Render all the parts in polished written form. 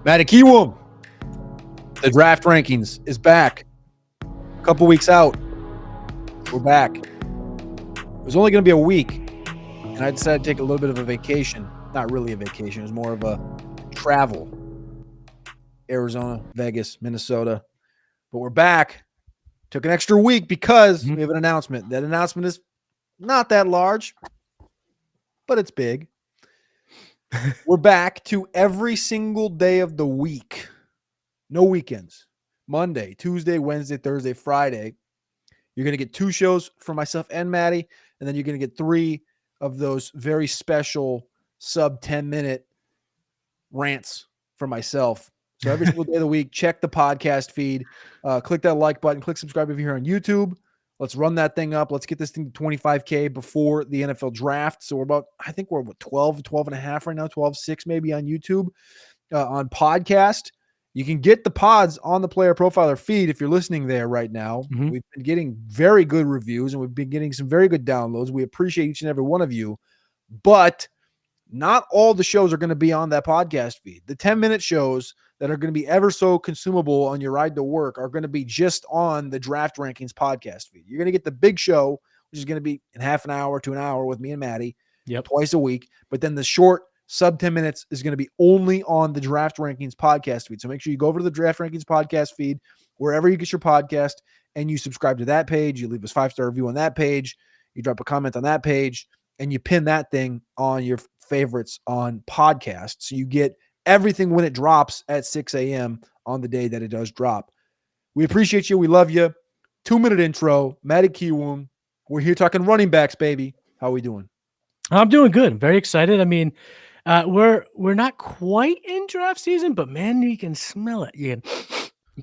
Matakiwum, the draft rankings is back. A couple weeks out. We're back. It was only going to be a week, and I decided to take a little bit of a vacation. Not really a vacation. It was more of a travel. Arizona, Vegas, Minnesota. But we're back. Took an extra week because we have an announcement. That announcement is not that large, but it's big. We're back to every single day of the week. No weekends. Monday, Tuesday, Wednesday, Thursday, Friday. You're going to get 2 shows for myself and Maddie, and then you're going to get 3 of those very special sub 10-minute rants for myself. So every single day of the week, check the podcast feed. Click that like button. Click subscribe if you're here on YouTube. Let's run that thing up. Let's get this thing to 25K before the NFL draft. So I think we're 12 and a half right now, 12.6 maybe on YouTube. On podcast, you can get the pods on the Player Profiler feed if you're listening there right now. We've been getting very good reviews, and we've been getting some very good downloads. We appreciate each and every one of you, but not all the shows are going to be on that podcast feed. The 10-minute shows that are going to be ever so consumable on your ride to work are going to be just on the Draft Rankings podcast feed. You're going to get the big show, which is going to be in half an hour to an hour with me and Maddie twice a week. But then the short sub 10 minutes is going to be only on the Draft Rankings podcast feed. So make sure you go over to the Draft Rankings podcast feed, wherever you get your podcast, and you subscribe to that page. You leave us 5-star review on that page. You drop a comment on that page, and you pin that thing on your favorites on podcasts. So you get everything when it drops at 6 a.m. on the day that it does drop. We appreciate you. We love you. 2-minute intro. Matty Kiwoom. We're here talking running backs, baby. How are we doing? I'm doing good. I'm very excited. I mean, we're not quite in draft season, but man, you can smell it. You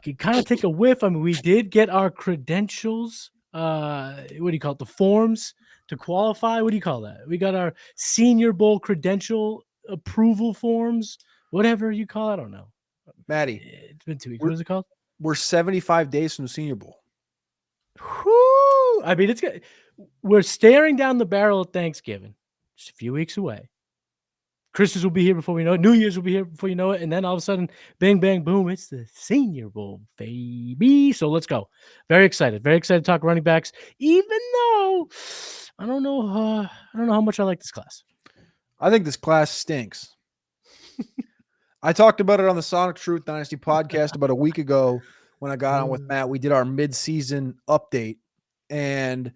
can kind of take a whiff. I mean, we did get our credentials. What do you call it? The forms to qualify. What do you call that? We got our Senior Bowl credential approval forms. Whatever you call it, I don't know. Maddie, it's been 2 weeks. What is it called? We're 75 days from the Senior Bowl. Whoo! I mean, we're staring down the barrel of Thanksgiving. Just a few weeks away. Christmas will be here before we know it. New Year's will be here before you know it. And then all of a sudden, bang, bang, boom, it's the Senior Bowl, baby. So let's go. Very excited. Very excited to talk running backs, even though I don't know how much I like this class. I think this class stinks. I talked about it on the Sonic Truth Dynasty podcast about a week ago when I got on with Matt. We did our mid-season update, and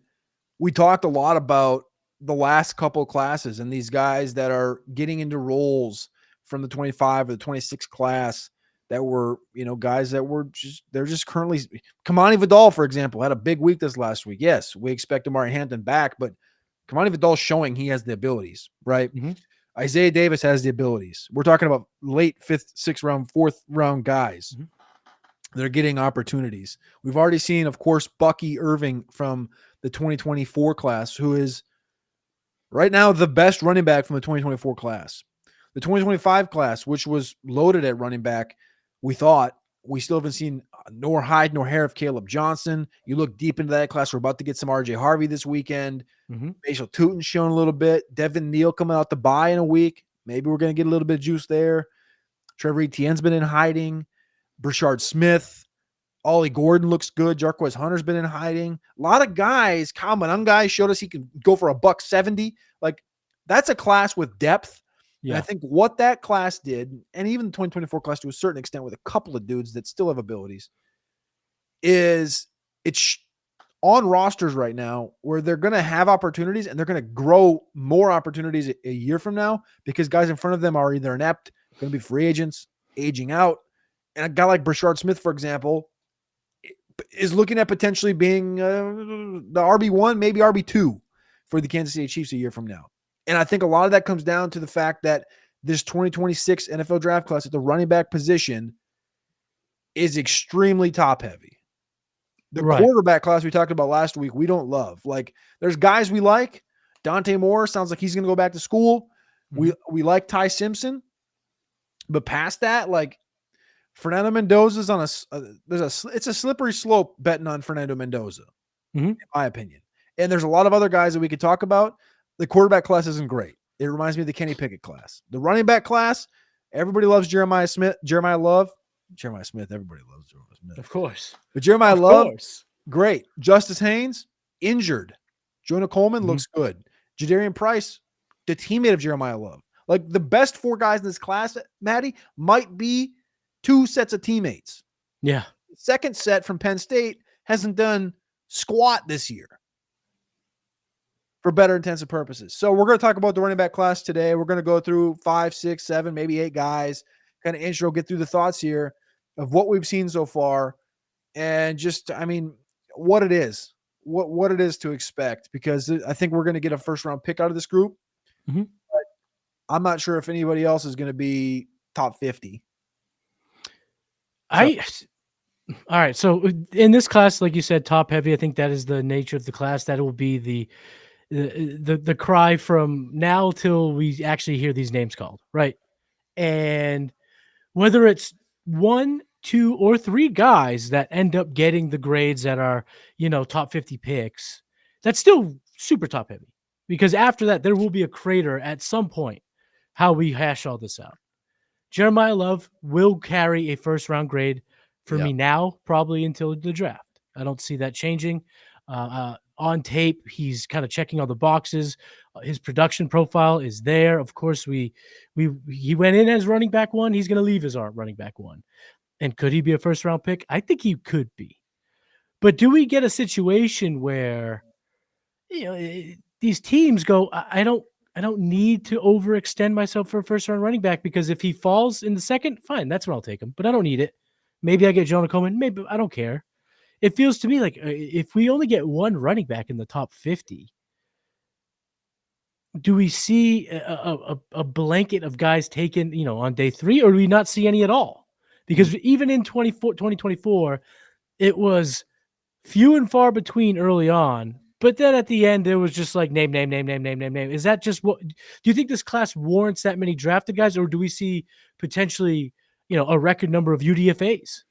we talked a lot about the last couple of classes and these guys that are getting into roles from the 25 or the 26 class that were, guys that were they're just currently – Kamani Vidal, for example, had a big week this last week. Yes, we expect Amari Hampton back, but Kamani Vidal's showing he has the abilities, right? Isaiah Davis has the abilities. We're talking about late 5th, 6th round, 4th round guys. They're getting opportunities. We've already seen, of course, Bucky Irving from the 2024 class, who is right now the best running back from the 2024 class. The 2025 class, which was loaded at running back, we thought we still haven't seen nor hide nor hair of Caleb Johnson. You look deep into that class. We're about to get some RJ Harvey this weekend. Facial Tootin showing a little bit. Devin Neal coming out to bye in a week. Maybe we're going to get a little bit of juice there. Trevor Etienne's been in hiding. Brashard Smith. Ollie Gordon looks good. Jarquez Hunter's been in hiding. A lot of guys. Kyle Monangai showed us he can go for $170. Like, that's a class with depth. Yeah. And I think what that class did, and even the 2024 class to a certain extent with a couple of dudes that still have abilities, is it's on rosters right now where they're going to have opportunities and they're going to grow more opportunities a year from now because guys in front of them are either inept, going to be free agents, aging out. And a guy like Brashard Smith, for example, is looking at potentially being the RB1, maybe RB2 for the Kansas City Chiefs a year from now. And I think a lot of that comes down to the fact that this 2026 NFL draft class at the running back position is extremely top heavy. The quarterback class we talked about last week, we don't love. Like, there's guys we like. Dante Moore sounds like he's going to go back to school. We like Ty Simpson. But past that, like, Fernando Mendoza's on it's a slippery slope betting on Fernando Mendoza, in my opinion. And there's a lot of other guys that we could talk about. The quarterback class isn't great. It reminds me of the Kenny Pickett class. The running back class, Everybody loves Jeremiah Smith. Jeremiah Smith. Everybody loves Jeremiah Smith. Of course. But Jeremiah Of Love, course. great. Justice Haynes, injured. Jonah Coleman looks good. Jadarian Price, the teammate of Jeremiah Love. Like the best 4 guys in this class, Maddie, might be 2 sets of teammates. Yeah. The second set from Penn State hasn't done squat this year for better intensive purposes. So we're going to talk about the running back class today. We're going to go through 5, 6, 7, maybe 8 guys, kind of intro, get through the thoughts here of what we've seen so far and just, I mean, what it is, what it is to expect, because I think we're going to get a first round pick out of this group. Mm-hmm. But I'm not sure if anybody else is going to be top 50. All right. So in this class, like you said, top heavy, I think that is the nature of the class. That will be the cry from now till we actually hear these names called, right? And whether it's 1, 2, or 3 guys that end up getting the grades that are, top 50 picks, that's still super top heavy, because after that, there will be a crater at some point, how we hash all this out. Jeremiah Love will carry a first round grade for me now, probably until the draft. I don't see that changing. On tape, he's kind of checking all the boxes. His production profile is there. Of course, he went in as running back 1. He's going to leave as our running back 1. And could he be a first round pick? I think he could be. But do we get a situation where these teams go, I don't need to overextend myself for a first round running back, because if he falls in the second, fine, that's when I'll take him. But I don't need it. Maybe I get Jonah Coleman. Maybe I don't care. It feels to me like if we only get 1 running back in the top 50, do we see a blanket of guys taken, on day 3, or do we not see any at all? Because even in 2024, it was few and far between early on. But then at the end, there was just like name. Is that just what? Do you think this class warrants that many drafted guys, or do we see potentially, a record number of UDFAs?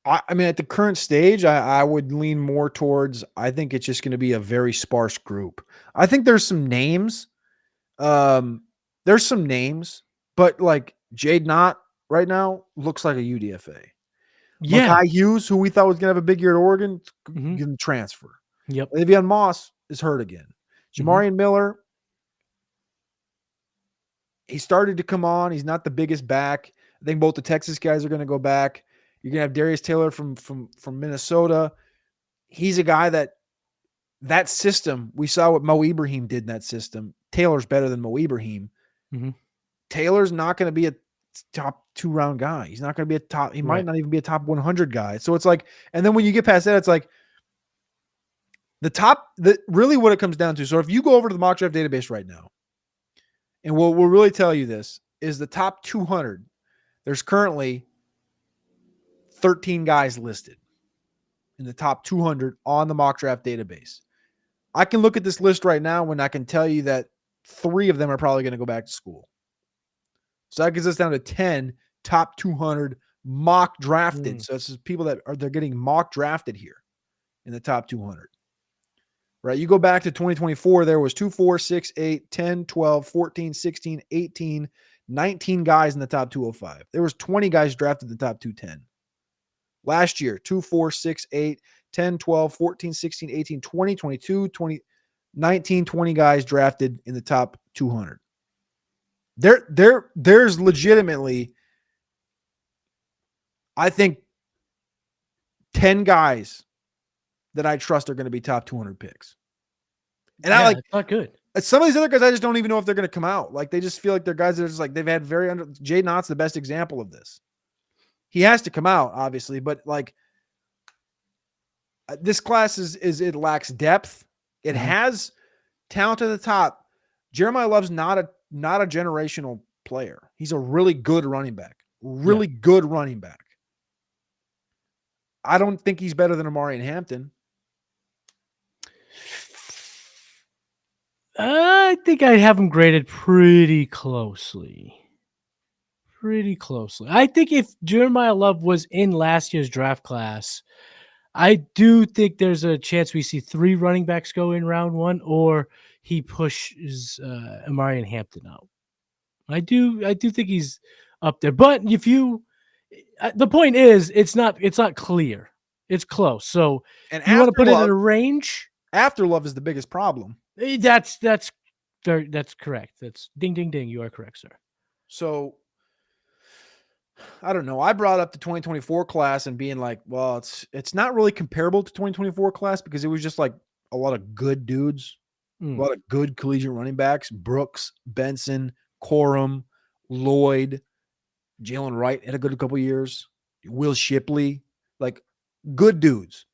I mean, at the current stage, I would lean more towards, I think it's just going to be a very sparse group. I think there's some names. But like Jade Knott right now looks like a UDFA. Yeah. Makai Hughes, who we thought was going to have a big year at Oregon, going to transfer. Yep. Le'Veon Moss is hurt again. Jamarian Miller, he started to come on. He's not the biggest back. I think both the Texas guys are going to go back. You're going to have Darius Taylor from Minnesota. He's a guy that system, we saw what Mo Ibrahim did in that system. Taylor's better than Mo Ibrahim. Taylor's not going to be a top 2 round guy. He's not going to be a top. He might not even be a top 100 guy. So it's like, and then when you get past that, it's like really what it comes down to. So if you go over to the mock draft database right now, and we'll really tell you this, is the top 200. There's currently 13 guys listed in the top 200 on the mock draft database. I can look at this list right now and I can tell you that 3 of them are probably going to go back to school. So that gets us down to 10 top 200 mock drafted. So it's just people they're getting mock drafted here in the top 200. Right? You go back to 2024, there was 2, 4, 6, 8, 10, 12, 14, 16, 18, 19 guys in the top 205. There was 20 guys drafted in the top 210. Last year, 2, 4, 6, 8, 10, 12, 14, 16, 18, 20, 22, 20, 19, 20 guys drafted in the top 200. There's legitimately, I think, 10 guys that I trust are going to be top 200 picks. And it's not good. Some of these other guys, I just don't even know if they're going to come out. Like, they just feel like they're guys that are just like, they've had Jay Knott's the best example of this. He has to come out, obviously, but like, this class it lacks depth. It has talent at the top. Jeremiah Love's not a generational player. He's a really good running back. Good running back. I don't think he's better than Amari and Hampton. I think I have him graded pretty closely. I think if Jeremiah Love was in last year's draft class, I do think there's a chance we see 3 running backs go in round 1, or he pushes Amari and Hampton out. I do think he's up there. But if you, the point is, it's not clear. It's close. So And you want to put it in Afterlove, a range? Afterlove is the biggest problem. That's correct. That's ding ding ding. You are correct, sir. So I don't know. I brought up the 2024 class and being like, well, it's not really comparable to 2024 class because it was just like a lot of good dudes, a lot of good collegiate running backs: Brooks, Benson, Corum, Lloyd, Jalen Wright had a good couple years, Will Shipley, like good dudes.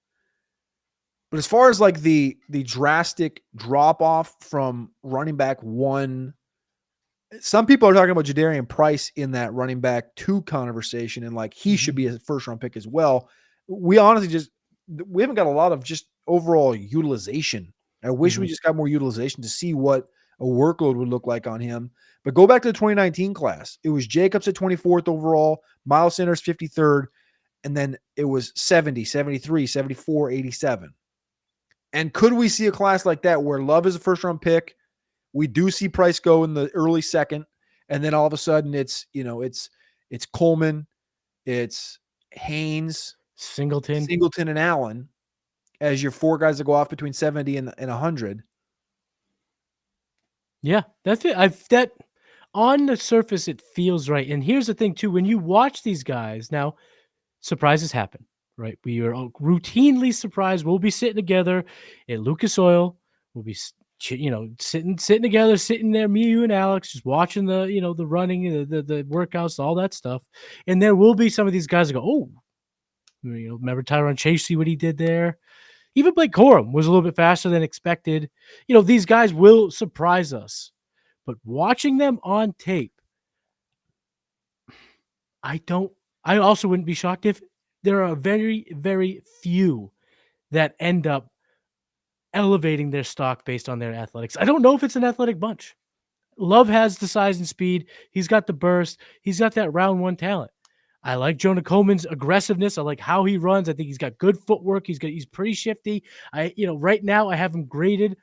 But as far as like the drastic drop off from running back one, some people are talking about Jadarian Price in that running back two conversation, and like he should be a first round pick as well. We honestly we haven't got a lot of just overall utilization. I wish we just got more utilization to see what a workload would look like on him. But go back to the 2019 class. It was Jacobs at 24th overall, Miles Sanders 53rd, and then it was 70, 73, 74, 87. And could we see a class like that where Love is a first round pick? We do see Price go in the early second, and then all of a sudden it's Coleman, it's Haynes, Singleton, and Allen as your four guys that go off between 70 and 100. Yeah, that's it. That on the surface it feels right. And here's the thing too: when you watch these guys, now surprises happen, right? We are routinely surprised. We'll be sitting together at Lucas Oil. We'll be sitting together, sitting there, me, you, and Alex, just watching the the running, the workouts, all that stuff. And there will be some of these guys that go, oh, remember Tyron Chase? See what he did there. Even Blake Corum was a little bit faster than expected. These guys will surprise us. But watching them on tape, I also wouldn't be shocked if there are very, very few that end up elevating their stock based on their athletics. I don't know if it's an athletic bunch. Love has the size and speed. He's got the burst. He's got that round one talent. I like Jonah Coleman's aggressiveness. I like how he runs. I think he's got good footwork. He's pretty shifty. Right now I have him graded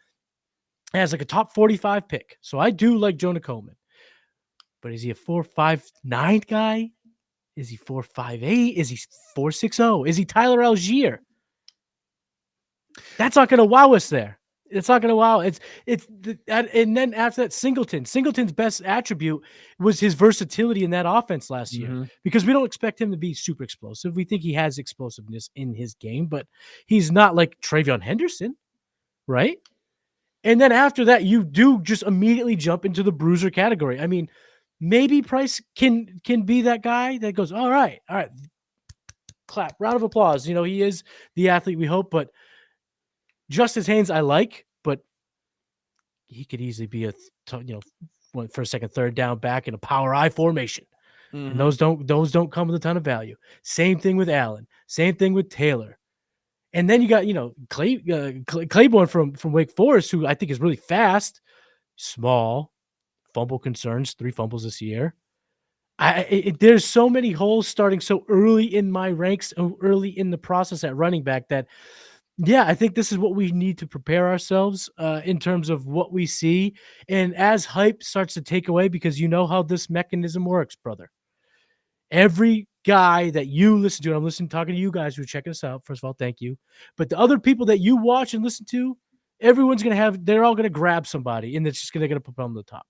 as like a top 45 pick. So I do like Jonah Coleman. But is he a 4.59 guy? Is he 4.58? Is he 4.60? Is he Tyler Algier? That's not going to wow us there. It's not going to wow. And then after that, Singleton's best attribute was his versatility in that offense last year, because we don't expect him to be super explosive. We think he has explosiveness in his game, but he's not like Travion Henderson, right? And then after that, you do just immediately jump into the bruiser category. I mean, maybe Price can be that guy that goes, all right, clap, round of applause. He is the athlete we hope, but Justice Haynes I like, but he could easily be a first, second, third down back in a power I formation. And those don't come with a ton of value. Same thing with Allen. Same thing with Taylor. And then you got Claiborne from Wake Forest, who I think is really fast, small, fumble concerns, 3 fumbles this year. There's so many holes starting so early in my ranks, early in the process at running back that, yeah, I think this is what we need to prepare ourselves in terms of what we see. And as hype starts to take away, because you know how this mechanism works, brother. Every guy that you listen to, and I'm talking to you guys who are checking us out. First of all, thank you. But the other people that you watch and listen to, everyone's going to they're all going to grab somebody, and it's just going to put them on the top.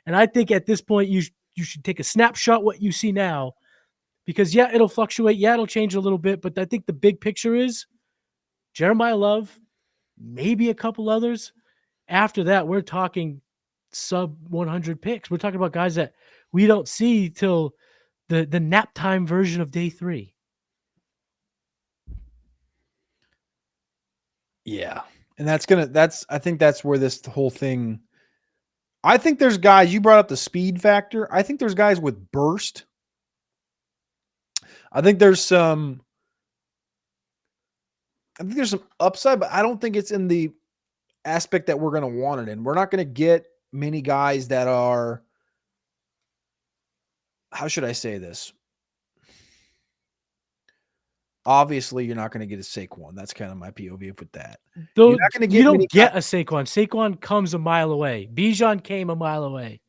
And I think at this point, you should take a snapshot what you see now, because, yeah, it'll fluctuate. Yeah, it'll change a little bit. But I think the big picture is Jeremiah Love, maybe a couple others. After that, we're talking sub 100 picks. We're talking about guys that we don't see till the nap time version of day 3. Yeah. And I think that's where this whole thing, I think there's guys, you brought up the speed factor. I think there's guys with burst. I think there's some upside, but I don't think it's in the aspect that we're going to want it in. We're not going to get many guys that are, how should I say this? Obviously, you're not going to get a Saquon. That's kind of my POV with that. Though you're not going to you get don't get a Saquon. Saquon comes a mile away. Bijan came a mile away.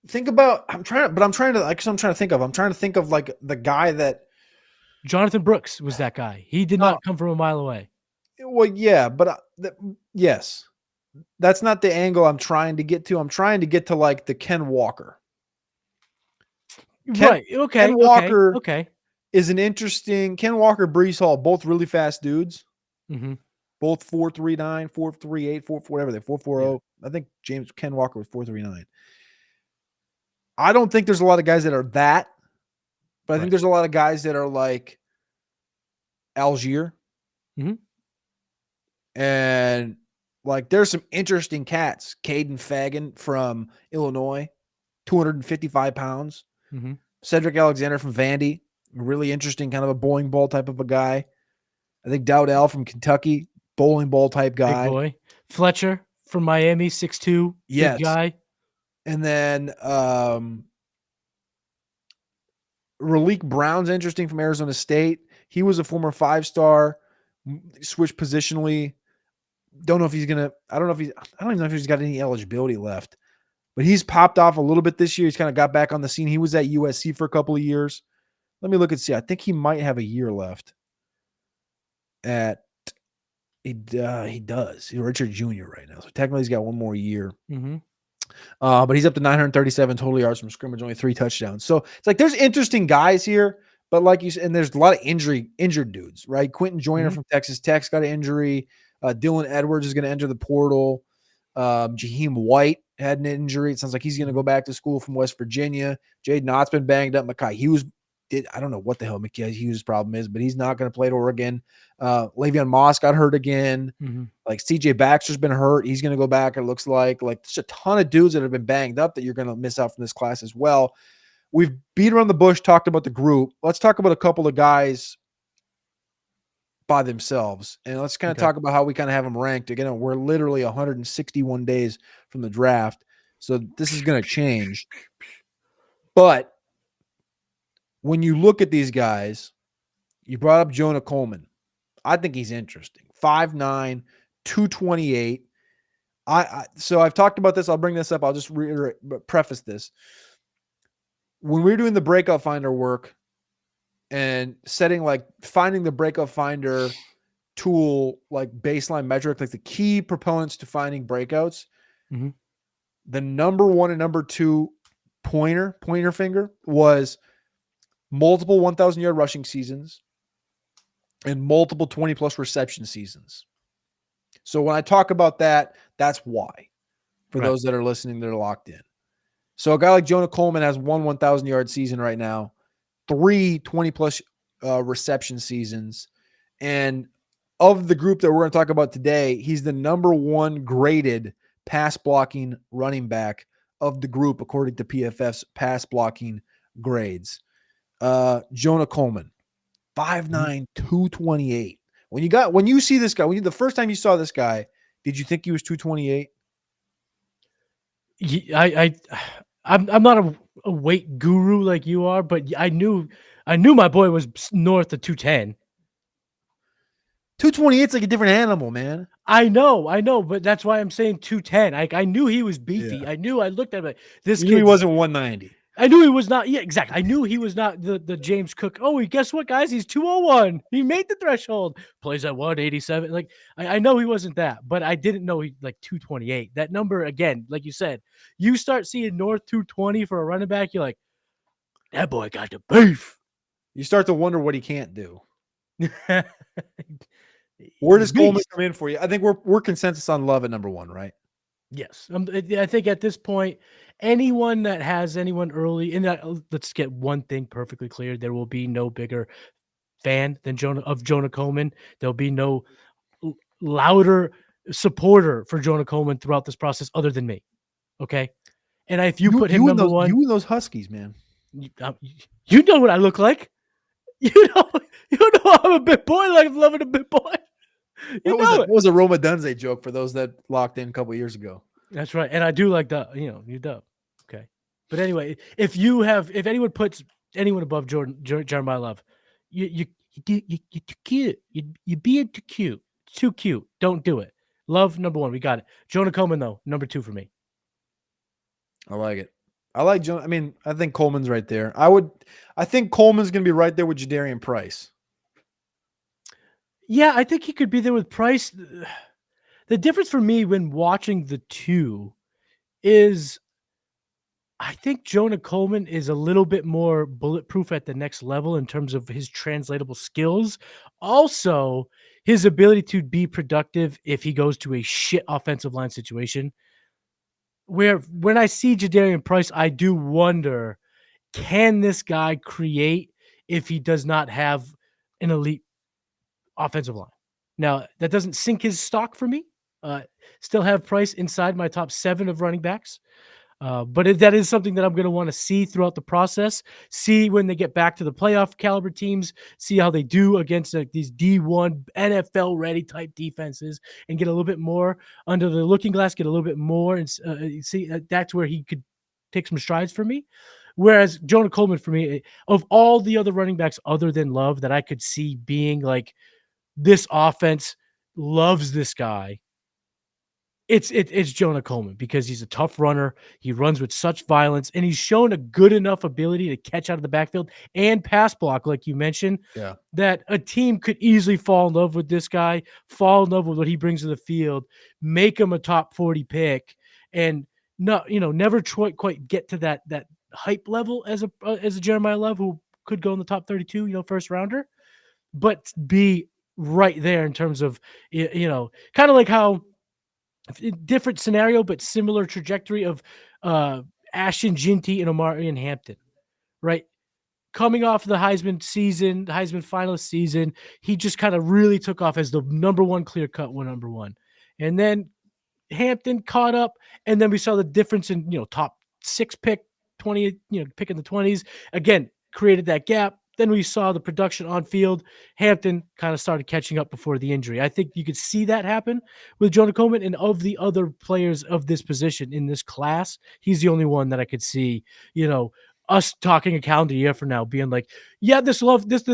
think about. I'm trying to think of like the guy that. Jonathan Brooks was that guy. He did No, not come from a mile away. well, yeah, but yes, that's not the angle I'm trying to get to. I'm trying to get to like the Ken Walker. Ken Right. Ken Okay. Okay. Walker Okay. is an interesting Ken Walker, Brees Hall, both really fast dudes. Mm-hmm. Both 4.39, 4.38, 4 whatever they 4.40. I think Ken Walker was 4.39. I don't think there's a lot of guys that are that, but I think Right. there's a lot of guys that are like Algier. Mm-hmm. And like there's some interesting cats. Caden Fagan from Illinois, 255 pounds. Mm-hmm. Cedric Alexander from Vandy, really interesting, kind of a bowling ball type of a guy. I think Dowdell from Kentucky, bowling ball type Big guy. boy. Fletcher from Miami, 6'2", big Yes. guy. And then Raleek Brown's interesting from Arizona State. He was a former 5-star, switched positionally. I don't even know if he's got any eligibility left, but he's popped off a little bit this year. He's kind of got back on the scene. He was at USC for a couple of years. Let me look and see. I think he might have a year left. He does. He's Richard Jr. right now, so technically he's got one more year. Mm-hmm. But he's up to 937 total yards from scrimmage, only 3 touchdowns. So it's like there's interesting guys here, but like you said, and there's a lot of injured dudes, right? Quentin Joyner from Texas Tech's got an injury. Dylan Edwards is going to enter the portal. Jaheim White had an injury. It sounds like he's going to go back to school from West Virginia. Jaden Knott's been banged up. Mekhi Hughes I don't know what the hell Mekhi Hughes' problem is, but he's not going to play at Oregon. Le'Veon Moss got hurt again. Mm-hmm. Like CJ Baxter's been hurt. He's going to go back. It looks like there's a ton of dudes that have been banged up that you're going to miss out from this class as well. We've beat around the bush, talked about the group. Let's talk about a couple of guys by themselves. And let's kind of talk about how we kind of have them ranked. Again, we're literally 161 days from the draft. So this is going to change. But when you look at these guys, you brought up Jonah Coleman. I think he's interesting. 5'9", 228. So I've talked about this. I'll bring this up. I'll just preface this. When we're doing the breakout finder work and finding the breakout finder tool, like baseline metric, like the key proponents to finding breakouts, the number 1 and number 2 pointer finger was multiple 1,000 yard rushing seasons and multiple 20 plus reception seasons. So when I talk about that, that's why. For those that are listening, they're locked in. So a guy like Jonah Coleman has 1,000 yard season right now, 3 20 plus reception seasons. And of the group that we're going to talk about today, he's the number 1 graded pass blocking running back of the group, according to PFF's pass blocking grades. Jonah Coleman, 5'9", 228. When you see this guy, the first time you saw this guy, did you think he was 228? I'm not a weight guru like you are, but I knew my boy was north of 210. 228 is like a different animal, man. I know, but that's why I'm saying 210. I knew he was beefy. Yeah. I looked at him like this kid. He wasn't 190. I knew he was not. Yeah, exactly. I knew he was not the James Cook. Oh, guess what, guys? He's 201. He made the threshold. Plays at 187. Like I know he wasn't that, but I didn't know he like 228. That number again, like you said, you start seeing north 220 for a running back. You're like, that boy got the beef. You start to wonder what he can't do. Where does Coleman come in for you? I think we're consensus on Love at number 1, right? Yes. I think at this point, anyone that has anyone early in that, let's get one thing perfectly clear. There will be no bigger fan than Jonah Coleman. There'll be no louder supporter for Jonah Coleman throughout this process other than me. Okay. And if you put him number 1, you and those Huskies, man, you know what I look like. You know I'm a big boy, like loving a big boy. That was a Roma Dunze joke for those that locked in a couple of years ago. That's right. And I do like that, you do. Okay. But anyway, if anyone puts anyone above Jeremiah Love, you're too cute. You're being too cute. Too cute. Don't do it. Love, number 1. We got it. Jonah Coleman, though, number 2 for me. I like it. I like Jonah. I mean, I think Coleman's right there. I think Coleman's going to be right there with Jadarian Price. Yeah, I think he could be there with Price. The difference for me when watching the two is I think Jonah Coleman is a little bit more bulletproof at the next level in terms of his translatable skills. Also, his ability to be productive if he goes to a shit offensive line situation. Where when I see Jadarian Price, I do wonder, can this guy create if he does not have an elite offensive line? Now, that doesn't sink his stock for me. Still have Price inside my top 7 of running backs. But that is something that I'm going to want to see throughout the process. See when they get back to the playoff caliber teams. See how they do against these D1 NFL ready type defenses, and get a little bit more under the looking glass. Get a little bit more, and see that's where he could take some strides for me. Whereas Jonah Coleman, for me, of all the other running backs other than Love that I could see being like this offense loves this guy, it's Jonah Coleman because he's a tough runner. He runs with such violence, and he's shown a good enough ability to catch out of the backfield and pass block, like you mentioned, Yeah. that a team could easily fall in love with this guy, fall in love with what he brings to the field, make him a top 40 pick, and never quite get to that hype level as a Jeremiah Love who could go in the top 32, first rounder, but be right there in terms of kind of like how different scenario, but similar trajectory of Ashton Ginty and Omarion Hampton, right? Coming off the Heisman finalist season, he just kind of really took off as the number one clear cut number one. And then Hampton caught up, and then we saw the difference in top 6 pick, 20, pick in the 20s. Again, created that gap. Then we saw the production on field. Hampton kind of started catching up before the injury. I think you could see that happen with Jonah Coleman, and of the other players of this position in this class, he's the only one that I could see, us talking a calendar year from now being like, yeah, this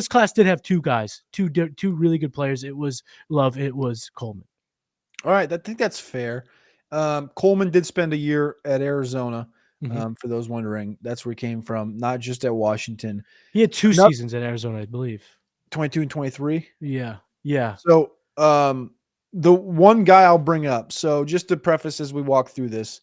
class did have two guys, two really good players. It was Love, it was Coleman. All right. I think that's fair. Coleman did spend a year at Arizona. For those wondering, that's where he came from, not just at Washington. He had 2 seasons in Arizona, I believe. 22 and 23. Yeah. Yeah. So the one guy I'll bring up, so just to preface as we walk through this,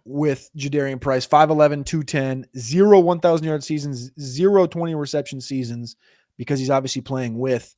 with Jadarian Price, 5'11", 210, 0 1,000-yard seasons, 0 20 reception seasons, because he's obviously playing with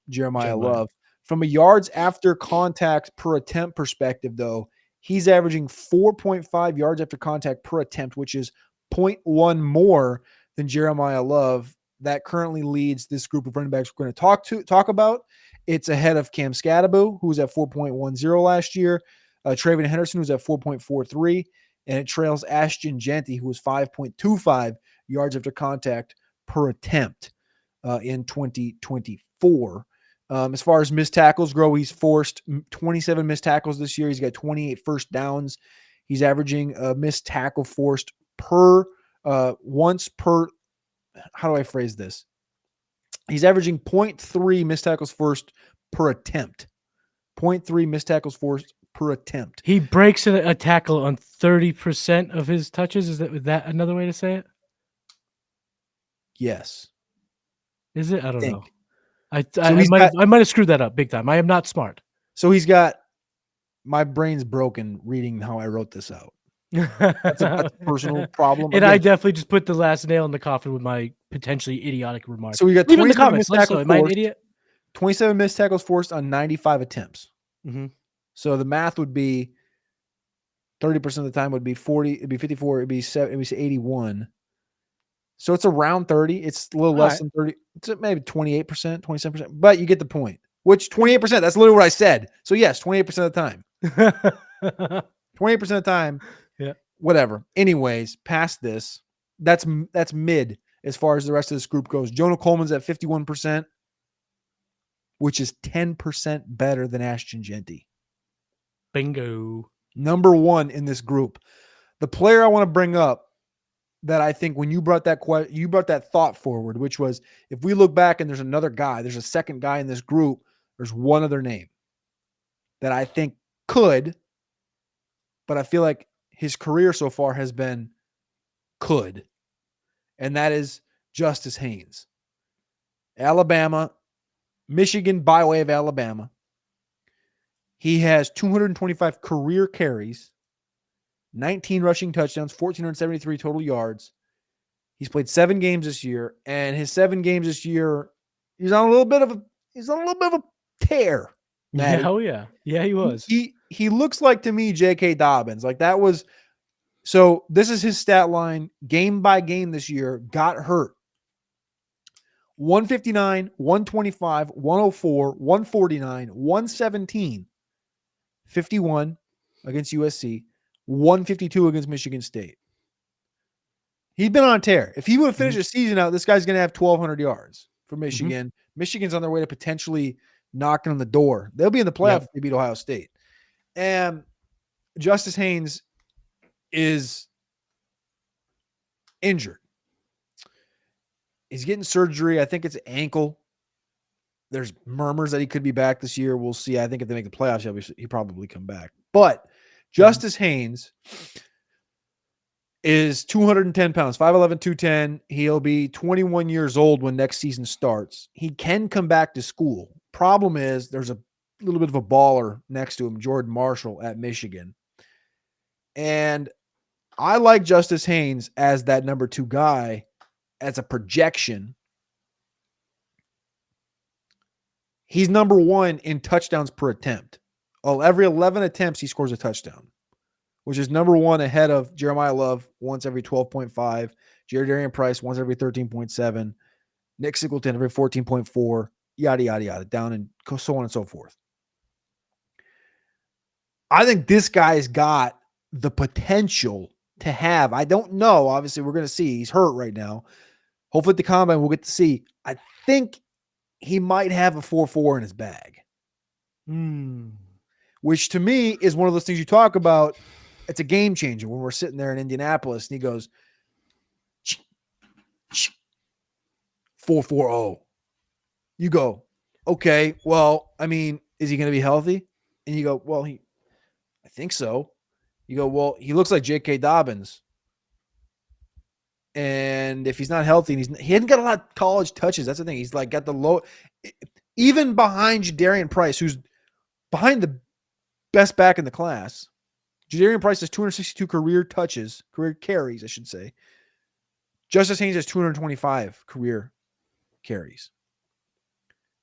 Jeremiah Love. From a yards after contact per attempt perspective, though, he's averaging 4.5 yards after contact per attempt, which is 0.1 more than Jeremiah Love. That currently leads this group of running backs we're going to talk about. It's ahead of Cam Scadaboo, who was at 4.10 last year, Travion Henderson, who's at 4.43, and it trails Ashton Ginty, who was 5.25 yards after contact per attempt in 2024. As far as missed tackles go, he's forced 27 missed tackles this year. He's got 28 first downs. He's averaging a missed tackle forced once per. How do I phrase this? He's averaging 0.3 missed tackles forced per attempt. 0.3 missed tackles forced per attempt. He breaks a tackle on 30% of his touches. Is that another way to say it? Yes. Is it? I don't know. I might have screwed that up big time. I am not smart. So he's got my brain's broken reading how I wrote this out. That's a personal problem. And again, I definitely just put the last nail in the coffin with my potentially idiotic remarks. So we got 27 missed tackles forced. Am I an idiot? 27 missed tackles forced on 95 attempts. Mm-hmm. So the math would be 30% of the time would be 40. It'd be 54. It'd be 7. It'd be 81. So it's around 30. It's a little less than 30. It's maybe 28%, 27%. But you get the point. Which 28%? That's literally what I said. So yes, 28% of the time. 20% of the time. Yeah. Whatever. Anyways, past this, that's mid as far as the rest of this group goes. Jonah Coleman's at 51%, which is 10% better than Ashton Ginty. Bingo. Number one in this group. The player I want to bring up that I think when you brought that thought forward, which was if we look back and there's another guy, there's a second guy in this group, there's one other name that I think could, but I feel like his career so far has been could, and that is Justice Haynes. Alabama, Michigan by way of Alabama. He has 225 career carries, 19 rushing touchdowns, 1,473 total yards. He's played 7 games this year, and his 7 games this year, he's on a little bit of a tear. Maddie. Yeah, oh yeah. Yeah, he was. He looks like to me J.K. Dobbins. Like that was so this is his stat line game by game this year. Got hurt. 159, 125, 104, 149, 117, 51 against USC, 152 against Michigan State. He's been on a tear. If he would have finished the season out, this guy's going to have 1,200 yards for Michigan. Michigan's on their way to potentially knocking on the door. They'll be in the playoff if they beat Ohio State. And Justice Haynes is injured. He's getting surgery. I think it's ankle. There's murmurs that he could be back this year. We'll see. I think if they make the playoffs, he'll probably come back. But Justice Haynes is 210 pounds, 5'11", 210. He'll be 21 years old when next season starts. He can come back to school. Problem is there's a little bit of a baller next to him, Jordan Marshall at Michigan. And I like Justice Haynes as that number 2 guy as a projection. He's number 1 in touchdowns per attempt. Every 11 attempts, he scores a touchdown, which is number 1 ahead of Jeremiah Love once every 12.5, Darian Price once every 13.7, Nick Singleton every 14.4, yada, yada, yada, down and so on and so forth. I think this guy's got the potential to have, I don't know, obviously we're going to see. He's hurt right now. Hopefully at the combine we'll get to see. I think he might have a 4.4 in his bag. Which to me is one of those things you talk about. It's a game changer when we're sitting there in Indianapolis and he goes 4.40. You go, okay, well, I mean, is he going to be healthy? And you go, well, I think so. You go, well, he looks like J.K. Dobbins. And if he's not healthy, and he hadn't got a lot of college touches. That's the thing. He's like got the low, even behind Darian Price, who's behind the best back in the class. Darian Price has 262 career carries, I should say. Justice Haynes has 225 career carries.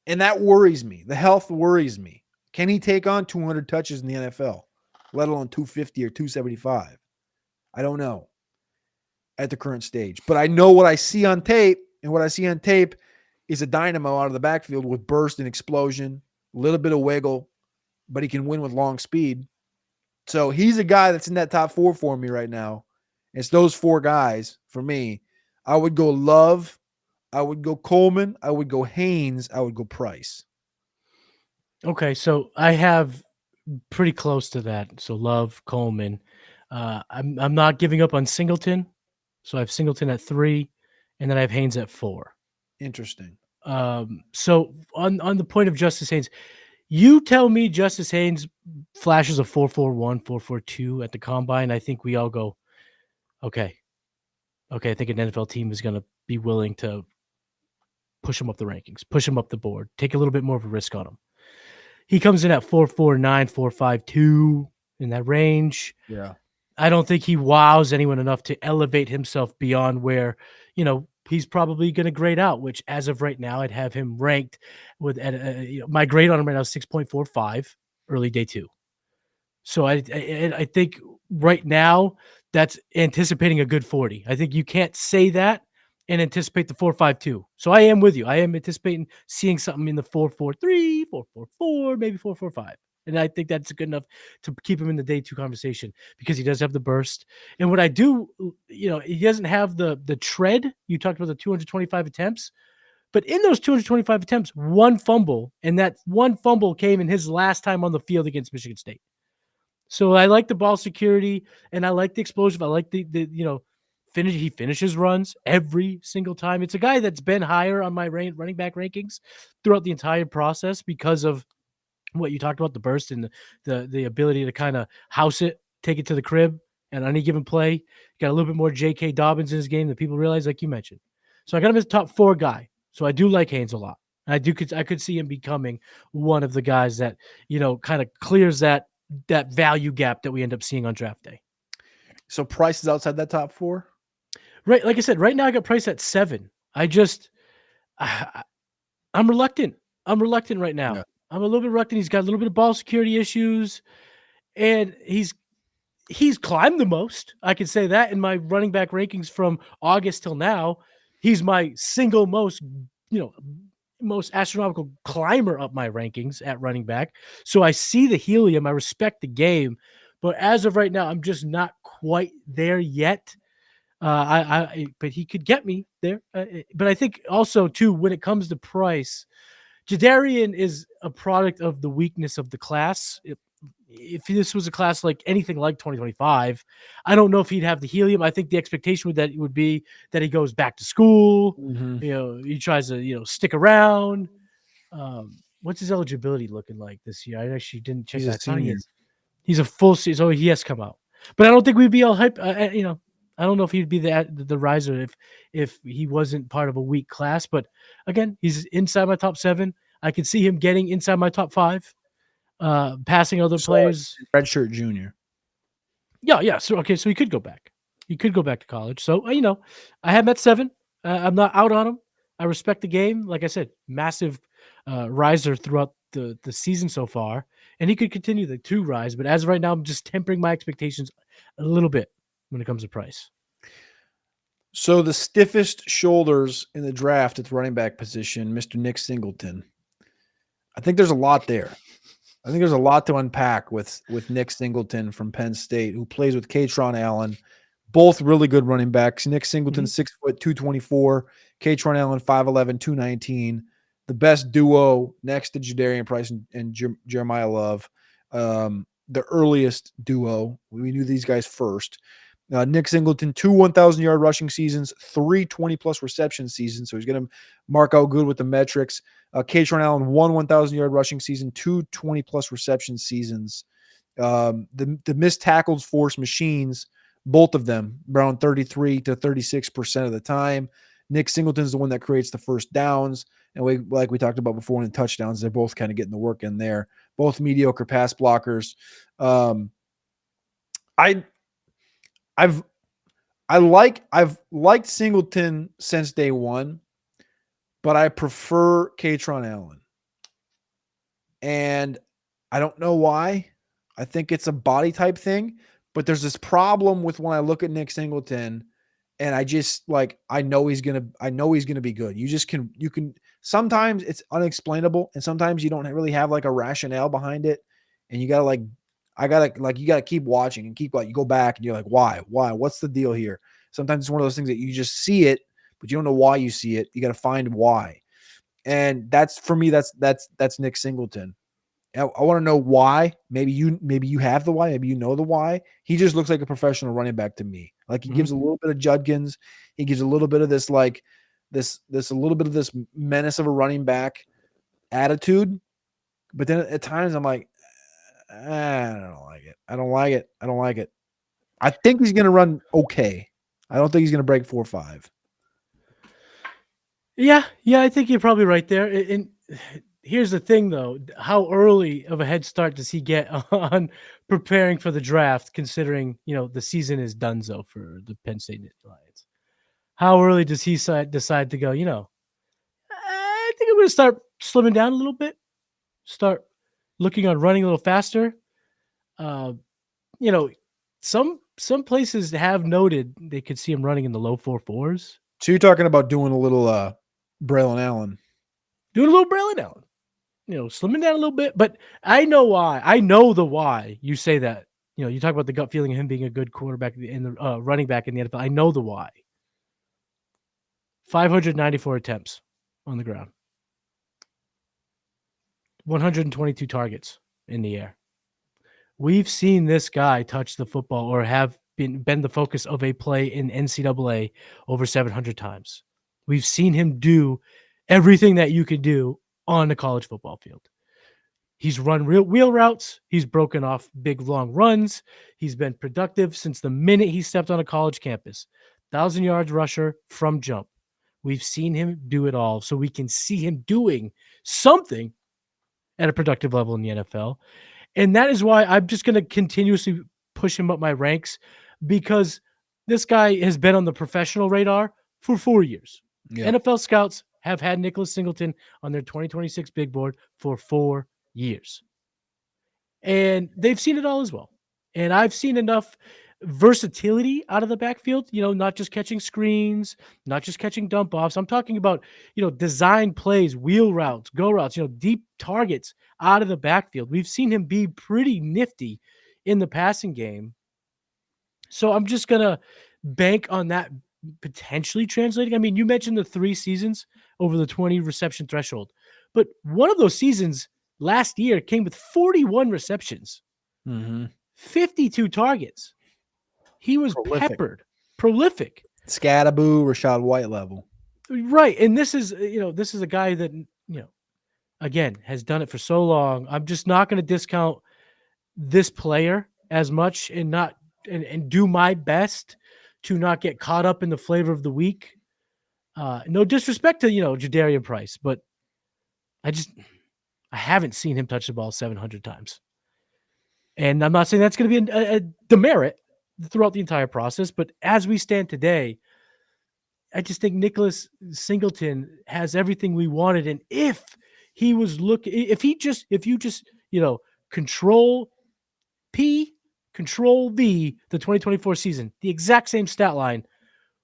And that worries me. The health worries me. Can he take on 200 touches in the NFL, let alone 250 or 275? I don't know at the current stage. But I know what I see on tape, and what I see on tape is a dynamo out of the backfield with burst and explosion, a little bit of wiggle, but he can win with long speed. So he's a guy that's in that top 4 for me right now. It's those 4 guys for me. I would go Love. I would go Coleman. I would go Haynes. I would go Price. Okay, so I have pretty close to that. So Love, Coleman. I'm not giving up on Singleton. So I have Singleton at 3, and then I have Haynes at 4. Interesting. So on the point of Justice Haynes, you tell me Justice Haynes flashes a 4.41, 4.42 at the combine. I think we all go, okay. I think an NFL team is going to be willing to push him up the rankings, push him up the board, take a little bit more of a risk on him. He comes in at 4.49, 4.52 in that range. Yeah. I don't think he wows anyone enough to elevate himself beyond where, he's probably going to grade out, which as of right now, I'd have him ranked with my grade on him right now is 6.45 early day 2. So I think right now that's anticipating a good 40. I think you can't say that and anticipate the 4.52. So I am with you. I am anticipating seeing something in the 4.43, 4.44, maybe 4.45. And I think that's good enough to keep him in the day 2 conversation because he does have the burst. And what I do, he doesn't have the tread. You talked about the 225 attempts, but in those 225 attempts, 1 fumble, and that 1 fumble came in his last time on the field against Michigan State. So I like the ball security and I like the explosive. I like the finish. He finishes runs every single time. It's a guy that's been higher on my running back rankings throughout the entire process because of what you talked about, the burst and the ability to kind of house it, take it to the crib, And on any given play, got a little bit more J.K. Dobbins in his game than people realize, like you mentioned. So I got him as a top 4 guy. So I do like Haynes a lot. I could see him becoming one of the guys that, kind of clears that value gap that we end up seeing on draft day. So Price is outside that top 4? Right. Like I said, right now I got Price at 7. I'm reluctant. I'm reluctant right now. Yeah. I'm a little bit reluctant. He's got a little bit of ball security issues, and he's climbed the most. I can say that in my running back rankings from August till now. He's my single most, most astronomical climber up my rankings at running back. So I see the helium. I respect the game. But as of right now, I'm just not quite there yet. But he could get me there. But I think also, too, when it comes to Price, Jadarian is a product of the weakness of the class. If this was a class like anything like 2025, I don't know if he'd have the helium. I think the expectation would be that he goes back to school. Mm-hmm. He tries to, stick around. What's his eligibility looking like this year? I actually didn't check He's a that. I thought senior. he's a full season. So he has come out, but I don't think we'd be all hype. I don't know if he'd be the riser if he wasn't part of a weak class. But again, he's inside my top 7. I could see him getting inside my top 5, passing other players. Redshirt junior. Yeah. So he could go back. He could go back to college. So I have him at 7. I'm not out on him. I respect the game. Like I said, massive riser throughout the season so far, and he could continue to rise. But as of right now, I'm just tempering my expectations a little bit when it comes to Price. So the stiffest shoulders in the draft at the running back position, Mr. Nick Singleton. I think there's a lot there. I think there's a lot to unpack with Nick Singleton from Penn State, who plays with Katron Allen, both really good running backs. Nick Singleton, 6 foot, 224. Katron Allen, 5'11", 219. The best duo next to Jadarian Price and Jeremiah Love. The earliest duo. We knew these guys first. Nick Singleton, 2 1,000-yard rushing seasons, 3 20-plus reception seasons. So he's going to mark out good with the metrics. Katron Allen, 1 1,000-yard rushing season, 2 20-plus reception seasons. The missed tackles force machines, both of them, around 33 to 36% of the time. Nick Singleton is the one that creates the first downs. And like we talked about before in the touchdowns, they're both kind of getting the work in there. Both mediocre pass blockers. I've liked Singleton since day one, but I prefer Katron Allen. And I don't know why. I think it's a body type thing, but there's this problem with when I look at Nick Singleton and I just I know he's going to be good. You can sometimes it's unexplainable and sometimes you don't really have a rationale behind it. And you got to you got to keep watching and keep you go back and you're like, why, what's the deal here? Sometimes it's one of those things that you just see it, but you don't know why you see it. You got to find why. And that's, for me, that's Nick Singleton. I want to know why. Maybe you have the why. Maybe you know the why. He just looks like a professional running back to me. He gives a little bit of Judkins. He gives a little bit of this a little bit of this menace of a running back attitude. But then at times I'm like, I don't like it. I don't like it. I think he's going to run okay. I don't think he's going to break 4.5. Yeah, I think you're probably right there. And here's the thing, though. How early of a head start does he get on preparing for the draft, considering, the season is donezo for the Penn State Lions? How early does he decide to go, I think I'm going to start slimming down a little bit, start looking on running a little faster. Some places have noted they could see him running in the low 4.4s. So you're talking about doing a little Braylon Allen. Doing a little Braylon Allen. Slimming down a little bit. But I know why. I know the why you say that. You talk about the gut feeling of him being a good quarterback and the running back in the NFL. I know the why. 594 attempts on the ground. 122 targets in the air. We've seen this guy touch the football or have been the focus of a play in NCAA over 700 times. We've seen him do everything that you could do on a college football field. He's run real wheel routes. He's broken off big, long runs. He's been productive since the minute he stepped on a college campus. 1,000 yards rusher from jump. We've seen him do it all. So we can see him doing something at a productive level in the NFL. And that is why I'm just going to continuously push him up my ranks, because this guy has been on the professional radar for 4 years. Yeah. NFL scouts have had Nicholas Singleton on their 2026 big board for 4 years. And they've seen it all as well. And I've seen enough versatility out of the backfield, not just catching screens, not just catching dump offs. I'm talking about, design plays, wheel routes, go routes, deep targets out of the backfield. We've seen him be pretty nifty in the passing game. So I'm just going to bank on that potentially translating. I mean, you mentioned the 3 seasons over the 20 reception threshold, but one of those seasons last year came with 41 receptions, 52 targets. He was prolific. Scattaboo, Rashad White level. Right. And this is a guy that, again, has done it for so long. I'm just not going to discount this player as much and not and do my best to not get caught up in the flavor of the week. No disrespect to, Jadarian Price, but I haven't seen him touch the ball 700 times. And I'm not saying that's going to be a demerit throughout the entire process, but as we stand today, I just think Nicholas Singleton has everything we wanted. And if he was if you just, control P, control V, the 2024 season, the exact same stat line,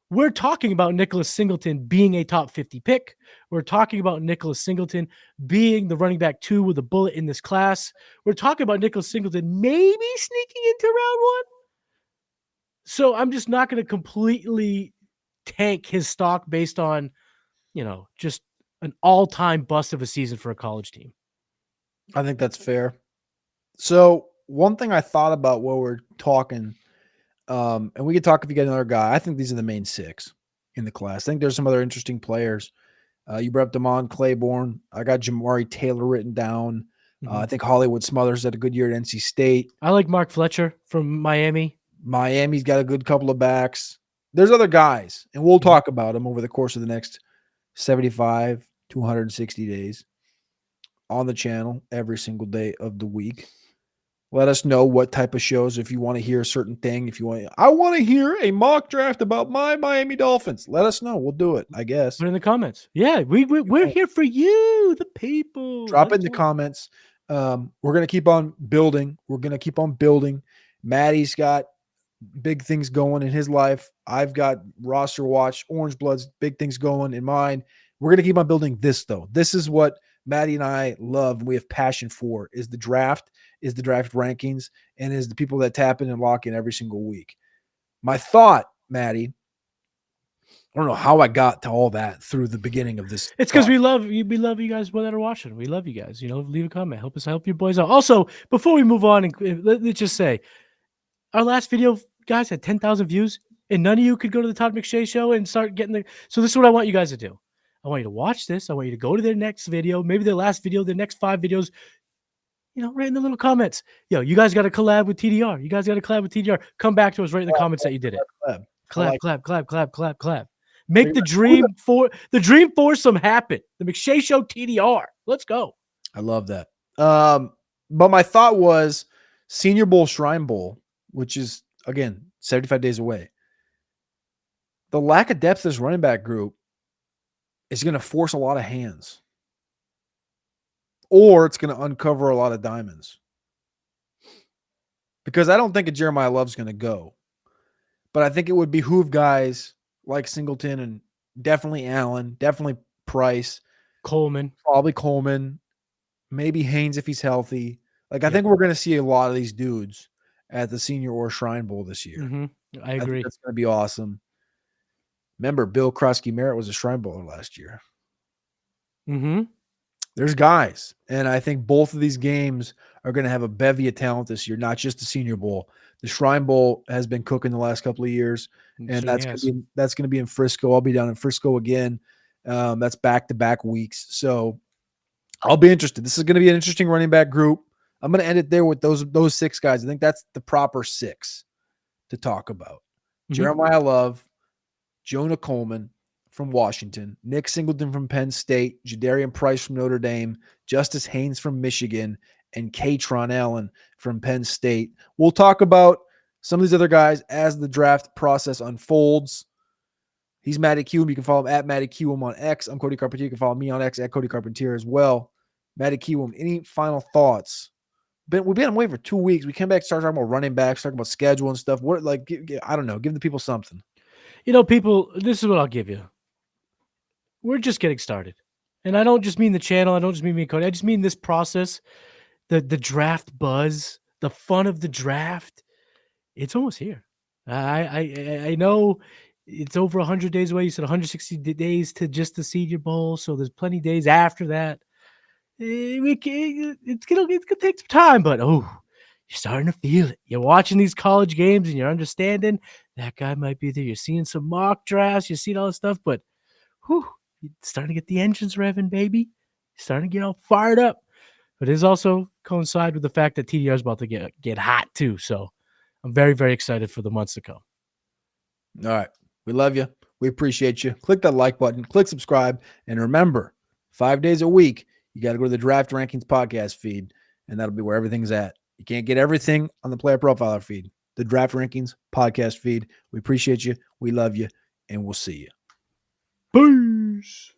we're talking about Nicholas Singleton being a top 50 pick. We're talking about Nicholas Singleton being the running back 2 with a bullet in this class. We're talking about Nicholas Singleton maybe sneaking into round 1. So I'm just not going to completely tank his stock based on, just an all-time bust of a season for a college team. I think that's fair. So one thing I thought about while we're talking, and we could talk if you get another guy. I think these are the main 6 in the class. I think there's some other interesting players. You brought up Damon Claiborne. I got Jamari Taylor written down. I think Hollywood Smothers had a good year at NC State. I like Mark Fletcher from Miami. Miami's got a good couple of backs. There's other guys, and we'll talk about them over the course of the next 75 to 160 days on the channel every single day of the week. Let us know what type of shows, if you want to hear a certain thing, I want to hear a mock draft about my Miami Dolphins. Let us know. We'll do it, I guess. Put in the comments. Yeah, we're here for you, the people. Drop it in the comments. We're going to keep on building. Maddie's got big things going in his life. I've got roster watch, Orange Bloods, big things going in mine. We're going to keep on building this, though. This is what Maddie and I love and we have passion for, is the draft rankings, and is the people that tap in and lock in every single week. My thought, Maddie, I don't know how I got to all that through the beginning of this. It's because we love you. We love you guys that are watching. We love you guys. Leave a comment. Help your boys out. Also, before we move on, and let's just say, our last video, guys, had 10,000 views, and none of you could go to the Todd McShay show and start getting So this is what I want you guys to do. I want you to watch this. I want you to go to their next video, maybe their last video, their next 5 videos. Right in the little comments. You guys got to collab with TDR. You guys got to collab with TDR. Come back to us right in the comments that you did it. Clap. Make the dream foursome happen. The McShay Show TDR. Let's go. I love that. But my thought was Senior Bowl, Shrine Bowl, which is, again, 75 days away. The lack of depth of this running back group is going to force a lot of hands. Or it's going to uncover a lot of diamonds. Because I don't think a Jeremiah Love's going to go. But I think it would behoove guys like Singleton and definitely Allen, definitely Price. Coleman. Probably Coleman. Maybe Haynes if he's healthy. I think we're going to see a lot of these dudes at the Senior or Shrine Bowl this year. I agree. Think that's going to be awesome. Remember, Bill Krusky-Merritt was a Shrine Bowler last year. There's guys, and I think both of these games are going to have a bevy of talent this year, not just the Senior Bowl. The Shrine Bowl has been cooking the last couple of years, and that's going to be in Frisco. I'll be down in Frisco again. That's back-to-back weeks. So I'll be interested. This is going to be an interesting running back group. I'm going to end it there with those 6 guys. I think that's the proper 6 to talk about. Jeremiah Love, Jonah Coleman from Washington, Nick Singleton from Penn State, Jadarian Price from Notre Dame, Justice Haynes from Michigan, and Katron Allen from Penn State. We'll talk about some of these other guys as the draft process unfolds. He's Matty Cuum. You can follow him at Matty Cuum on X. I'm Cody Carpentier. You can follow me on X at Cody Carpentier as well. Matty Cuum, any final thoughts? We've been away for 2 weeks. We came back, started talking about running backs, talking about schedule and stuff. What, like, I don't know. Give the people something. People, this is what I'll give you. We're just getting started. And I don't just mean the channel. I don't just mean me and Cody. I just mean this process, the draft buzz, the fun of the draft. It's almost here. I know it's over 100 days away. You said 160 days to just the Senior Bowl. So there's plenty of days after that. It's gonna take some time, but you're starting to feel it. You're watching these college games and you're understanding that guy might be there. You're seeing some mock drafts, you're seeing all this stuff, but you're starting to get the engines revving, baby. You're starting to get all fired up. But it is also coincide with the fact that TDR is about to get hot too. So I'm very, very excited for the months to come. All right. We love you. We appreciate you. Click that like button, click subscribe, and remember, 5 days a week, you got to go to the Draft Rankings podcast feed, and that'll be where everything's at. You can't get everything on the Player Profiler feed. The Draft Rankings podcast feed. We appreciate you. We love you, and we'll see you. Peace.